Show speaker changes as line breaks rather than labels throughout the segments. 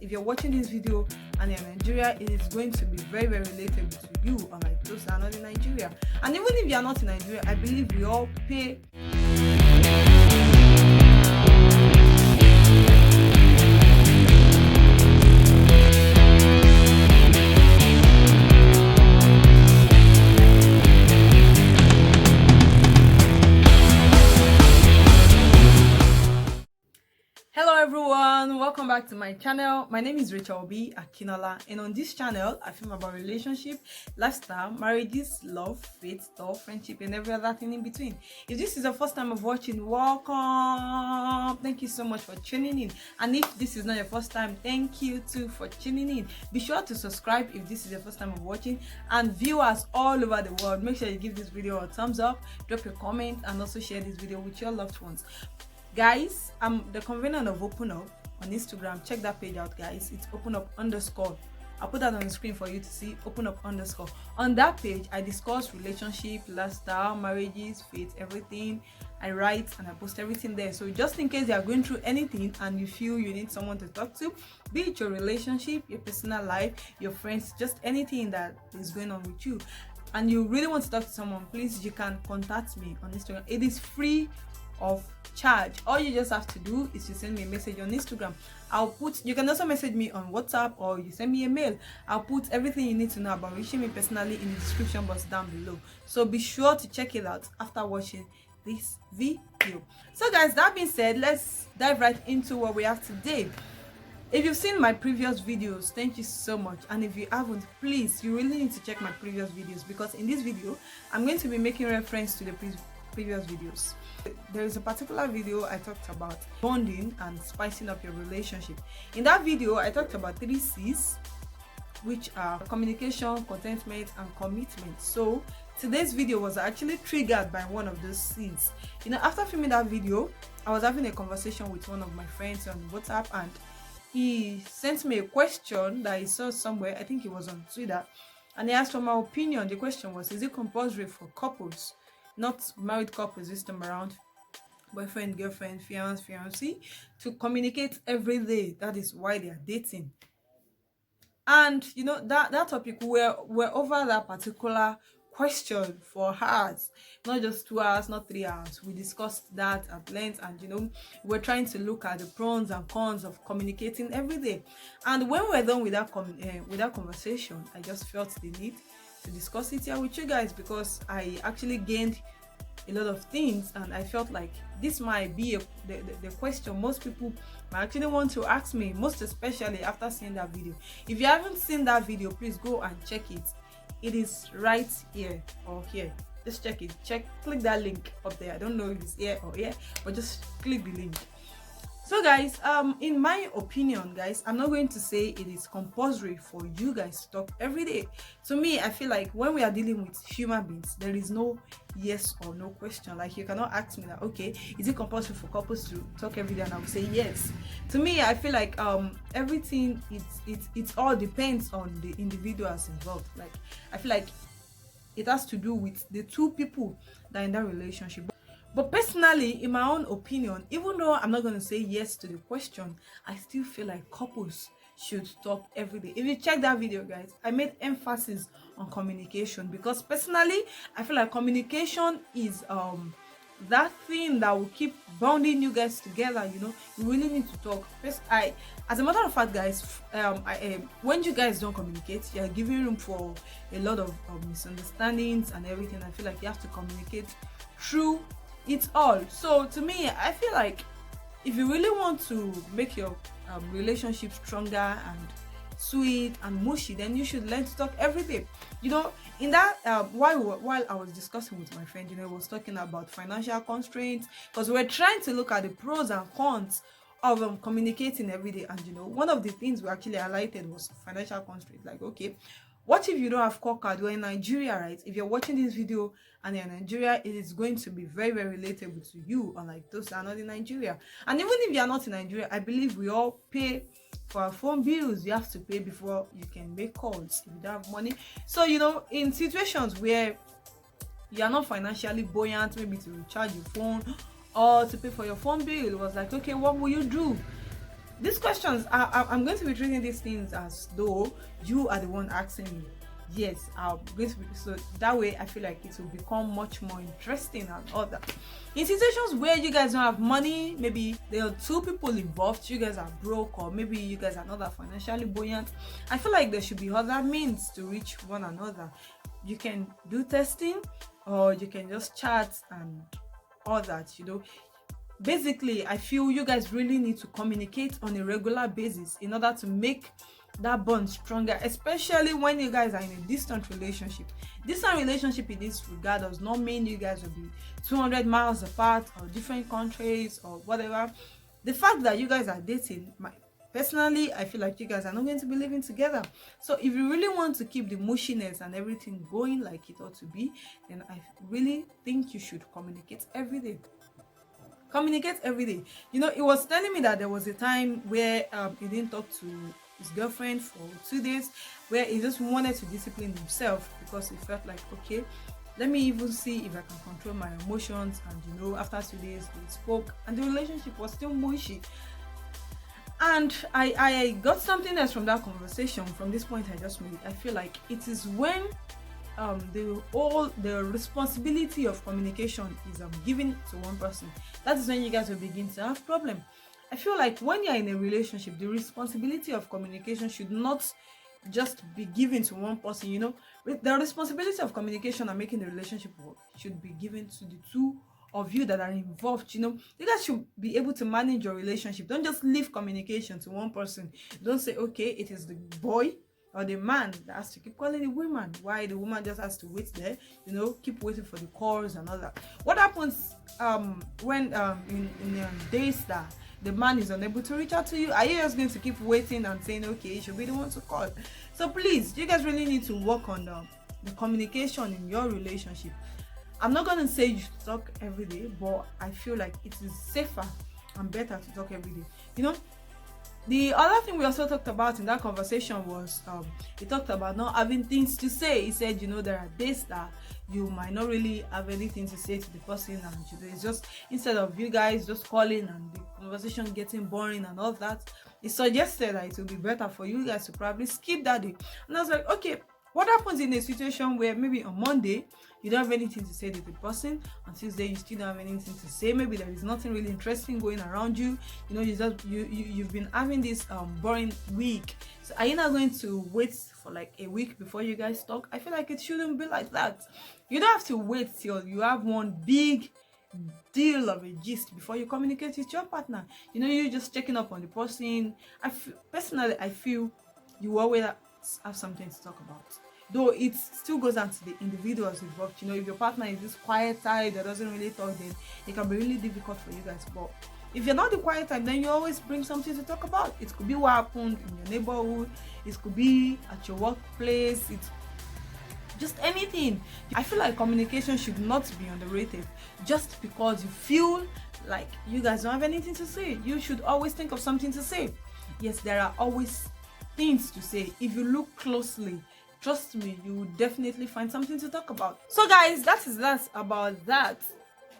if you're watching this video and you're in Nigeria, it is going to be very, very relatable to you, unlike those that are not in Nigeria. And even if you're not in Nigeria, I believe we all pay. Hello everyone, welcome back to my channel. My name is Racheal B Akinnola, and on this channel I film about relationship, lifestyle, marriages, love, faith, love, friendship, and every other thing in between. If this is the first time of watching, welcome. Thank you so much for tuning in, and if this is not your first time, thank you too for tuning in. Be sure to subscribe if this is your first time of watching, and viewers all over the world, make sure you give this video a thumbs up, drop your comment, and also share this video with your loved ones. Guys, I'm the convener of Ondo on Instagram. Check that page out, guys. It's openup_. I'll put that on the screen for you to see. Openup_. On that page, I discuss relationship, lifestyle, marriages, faith, everything. I write and I post everything there. So just in case you are going through anything and you feel you need someone to talk to, be it your relationship, your personal life, your friends, just anything that is going on with you, and you really want to talk to someone, please, you can contact me on Instagram. It is free of charge. All you just have to do is to send me a message on Instagram. You can also message me on WhatsApp, or you send me a mail. I'll put everything you need to know about reaching me personally in the description box down below, so be sure to check it out after watching this video. So guys, that being said, let's dive right into what we have today. If you've seen my previous videos, thank you so much, and if you haven't, please, you really need to check my previous videos, because in this video I'm going to be making reference to the previous videos. There is a particular video I talked about bonding and spicing up your relationship. In that video I talked about 3 C's, which are communication, contentment, and commitment. So today's video was actually triggered by one of those C's. You know, after filming that video, I was having a conversation with one of my friends on WhatsApp, and he sent me a question that he saw somewhere. I think it was on Twitter, and he asked for my opinion. The question was, is it compulsory for couples, not married couples this time around, boyfriend, girlfriend, fiancé, to communicate every day? That is why they are dating. And you know, that topic, we're over that particular question for hours, not just 2 hours, not 3 hours. We discussed that at length, and you know, we're trying to look at the pros and cons of communicating every day. And when we're done with that conversation, I just felt the need to discuss it here with you guys, because I actually gained a lot of things, and I felt like this might be the question most people might actually want to ask me, most especially after seeing that video. If you haven't seen that video, please go and check it. It is right here or here. Just check it. Click that link up there. I don't know if it's here or here, but just click the link. So guys, in my opinion, guys, I'm not going to say it is compulsory for you guys to talk every day. To me, I feel like when we are dealing with human beings, there is no yes or no question. Like, you cannot ask me that, okay, is it compulsory for couples to talk every day, and I will say yes. To me, I feel like everything, it all depends on the individuals involved. Like, I feel like it has to do with the two people that are in that relationship. But personally, in my own opinion, even though I'm not going to say yes to the question, I still feel like couples should talk every day. If you check that video, guys, I made emphasis on communication, because personally, I feel like communication is that thing that will keep bonding you guys together. You know, you really need to talk. First, as a matter of fact, guys, when you guys don't communicate, you're giving room for a lot of misunderstandings and everything. I feel like you have to communicate through it's all. So to me, I feel like if you really want to make your relationship stronger and sweet and mushy, then you should learn to talk every day. You know, in that while I was discussing with my friend, you know, I was talking about financial constraints, because we're trying to look at the pros and cons of communicating every day. And you know, one of the things we actually highlighted was financial constraints. Like, okay, what if you don't have call card? You're in Nigeria, right? If you're watching this video and you're in Nigeria, it is going to be very, very relatable to you, unlike those that are not in Nigeria. And even if you're not in Nigeria, I believe we all pay for our phone bills. You have to pay before you can make calls if you don't have money. So, you know, in situations where you are not financially buoyant, maybe to recharge your phone or to pay for your phone bill, it was like, okay, what will you do? These questions, I'm going to be treating these things as though you are the one asking me. Yes, I'm going to be, so that way I feel like it will become much more interesting and all that. In situations where you guys don't have money, maybe there are two people involved, you guys are broke, or maybe you guys are not that financially buoyant, I feel like there should be other means to reach one another. You can do testing, or you can just chat and all that, you know. Basically, I feel you guys really need to communicate on a regular basis in order to make that bond stronger, especially when you guys are in a distant relationship. Distant relationship in this regard does not mean you guys will be 200 miles apart or different countries or whatever. The fact that you guys are dating, personally, I feel like you guys are not going to be living together. So if you really want to keep the mushiness and everything going like it ought to be, then I really think you should communicate every day. Communicate every day. You know, he was telling me that there was a time where he didn't talk to his girlfriend for 2 days, where he just wanted to discipline himself because he felt like, okay, let me even see if I can control my emotions. And you know, after 2 days they spoke and the relationship was still mushy. And I got something else from that conversation, from this point I just made. I feel like it is when the responsibility of communication is given to one person, that is when you guys will begin to have problem. I feel like when you're in a relationship, the responsibility of communication should not just be given to one person, you know. The responsibility of communication and making the relationship work should be given to the two of you that are involved. You know, you guys should be able to manage your relationship. Don't just leave communication to one person. Don't say, okay, it is the boy or the man that has to keep calling the woman, why the woman just has to wait there, you know, keep waiting for the calls and all that. What happens when in days that the man is unable to reach out to you? Are you just going to keep waiting and saying, okay, you should be the one to call? So please, you guys really need to work on the communication in your relationship. I'm not going to say you should talk every day, but I feel like it is safer and better to talk every day. You know, the other thing we also talked about in that conversation was he talked about not having things to say. He said, you know, there are days that you might not really have anything to say to the person, and you know, it's just, instead of you guys just calling and the conversation getting boring and all that, he suggested that it would be better for you guys to probably skip that day. And I was like, okay, what happens in a situation where maybe on Monday you don't have anything to say to the person, on Tuesday you still don't have anything to say, maybe there is nothing really interesting going around you, you know, you've been having this boring week. So are you not going to wait for like a week before you guys talk? I feel like it shouldn't be like that. You don't have to wait till you have one big deal of a gist before you communicate with your partner. You know, you're just checking up on the person. Personally, I feel you always have something to talk about, though it still goes down to the individuals involved. You know, if your partner is this quiet type that doesn't really talk, then it can be really difficult for you guys. But if you're not the quiet type, then you always bring something to talk about. It could be what happened in your neighborhood, it could be at your workplace, it's just anything. I feel like communication should not be underrated just because you feel like you guys don't have anything to say. You should always think of something to say. Yes, there are always things to say. If you look closely, trust me, you will definitely find something to talk about. So guys, that is about that.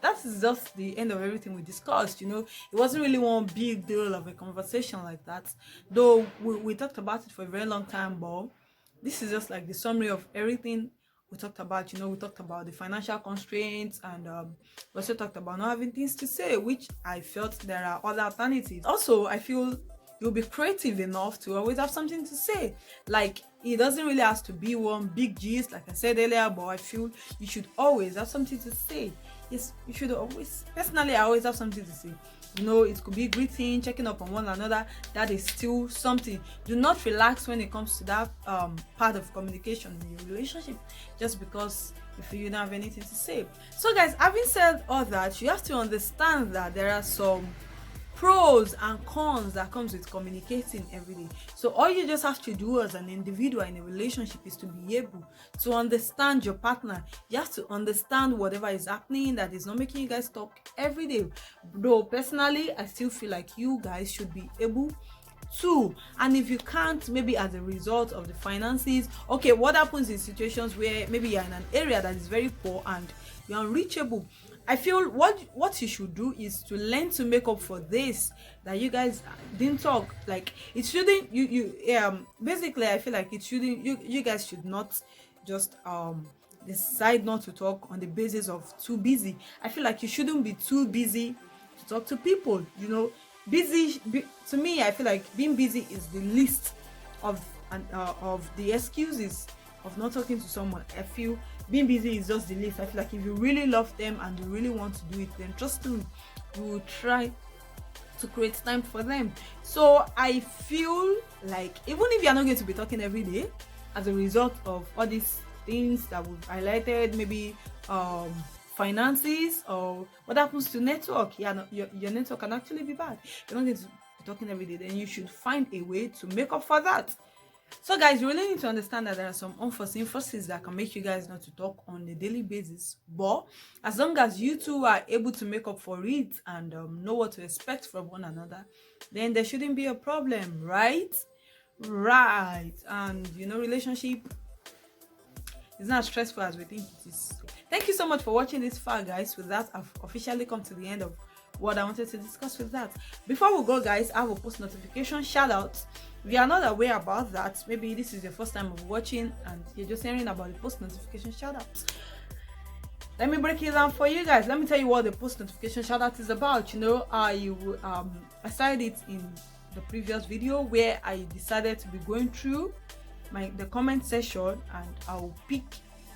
That is just the end of everything we discussed. You know, it wasn't really one big deal of a conversation like that, though we talked about it for a very long time, but this is just like the summary of everything we talked about. You know, we talked about the financial constraints, and we also talked about not having things to say, which I felt there are other alternatives. Also, I feel you'll be creative enough to always have something to say. Like, it doesn't really have to be one big gist, like I said earlier, but I feel you should always have something to say. Yes, you should always. Personally, I always have something to say. You know, it could be greeting, checking up on one another. That is still something. Do not relax when it comes to that part of communication in your relationship, just because you don't have anything to say. So guys, having said all that, you have to understand that there are some pros and cons that comes with communicating every day. So all you just have to do as an individual in a relationship is to be able to understand your partner. You have to understand whatever is happening that is not making you guys talk every day. Though personally, I still feel like you guys should be able to. And if you can't, maybe as a result of the finances, okay, what happens in situations where maybe you're in an area that is very poor and you're unreachable? I feel what you should do is to learn to make up for this that you guys didn't talk. Like, it shouldn't, basically I feel like it shouldn't, you guys should not just decide not to talk on the basis of too busy. I feel like you shouldn't be too busy to talk to people, you know. To me, I feel like being busy is the least of the excuses of not talking to someone. I feel being busy is just the least. I feel like if you really love them and you really want to do it, then trust me, you will try to create time for them. So I feel like even if you're not going to be talking every day as a result of all these things that we've highlighted, maybe finances, or what happens to network, your network can actually be bad. You're not going to be talking every day, then you should find a way to make up for that. So guys, you really need to understand that there are some unforeseen forces that can make you guys not to talk on a daily basis, but as long as you two are able to make up for it and know what to expect from one another, then there shouldn't be a problem, right? And you know, relationship is not as stressful as we think it is. Thank you so much for watching this far, guys. With that, I've officially come to the end of what I wanted to discuss with that. Before we go, guys, I have a post notification shout out. If you are not aware about that, maybe this is your first time of watching and you're just hearing about the post notification shout out. Let me break it down for you guys. Let me tell you what the post notification shout out is about. You know, I started it in the previous video where I decided to be going through the comment section, and I'll pick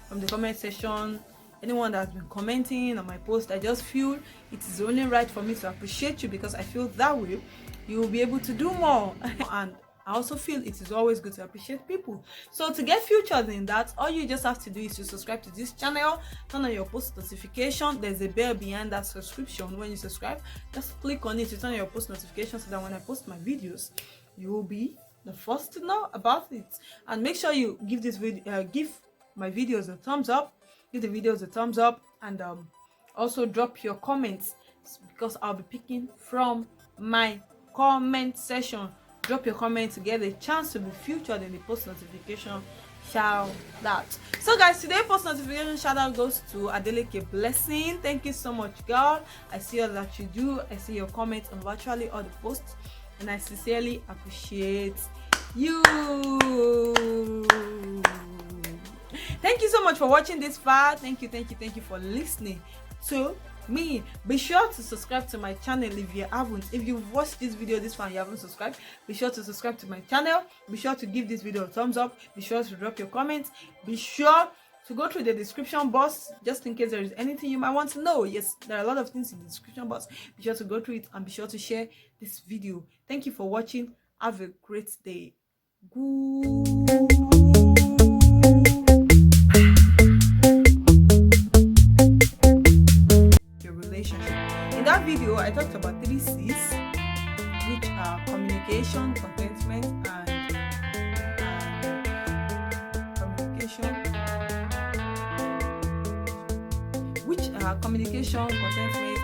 from the comment section anyone that's been commenting on my post. I just feel it is only right for me to appreciate you, because I feel that way you will be able to do more. And I also feel it is always good to appreciate people. So to get featured in that, all you just have to do is to subscribe to this channel, turn on your post notification. There's a bell behind that subscription. When you subscribe, just click on it to turn on your post notification, so that when I post my videos, you will be the first to know about it. And make sure you give this video, give my videos a thumbs up, give the videos a thumbs up, and also drop your comments, because I'll be picking from my comment section. Drop your comment to get a chance to be featured in the post notification shout out. So guys, today post notification shout out goes to Adeleke Blessing. Thank you so much, girl. I see all that you do. I see your comments on virtually all the posts, and I sincerely appreciate you. Thank you so much for watching this far. Thank you for listening to me. Be sure to subscribe to my channel if you haven't. If you've watched this video this far and you haven't subscribed, be sure to subscribe to my channel. Be sure to give this video a thumbs up. Be sure to drop your comments. Be sure to go through the description box just in case there is anything you might want to know. Yes, there are a lot of things in the description box. Be sure to go through it, and be sure to share this video. Thank you for watching. Have a great day. Your relationship. In that video, I talked about 3 C's, which are communication, contentment, and communication, contentment,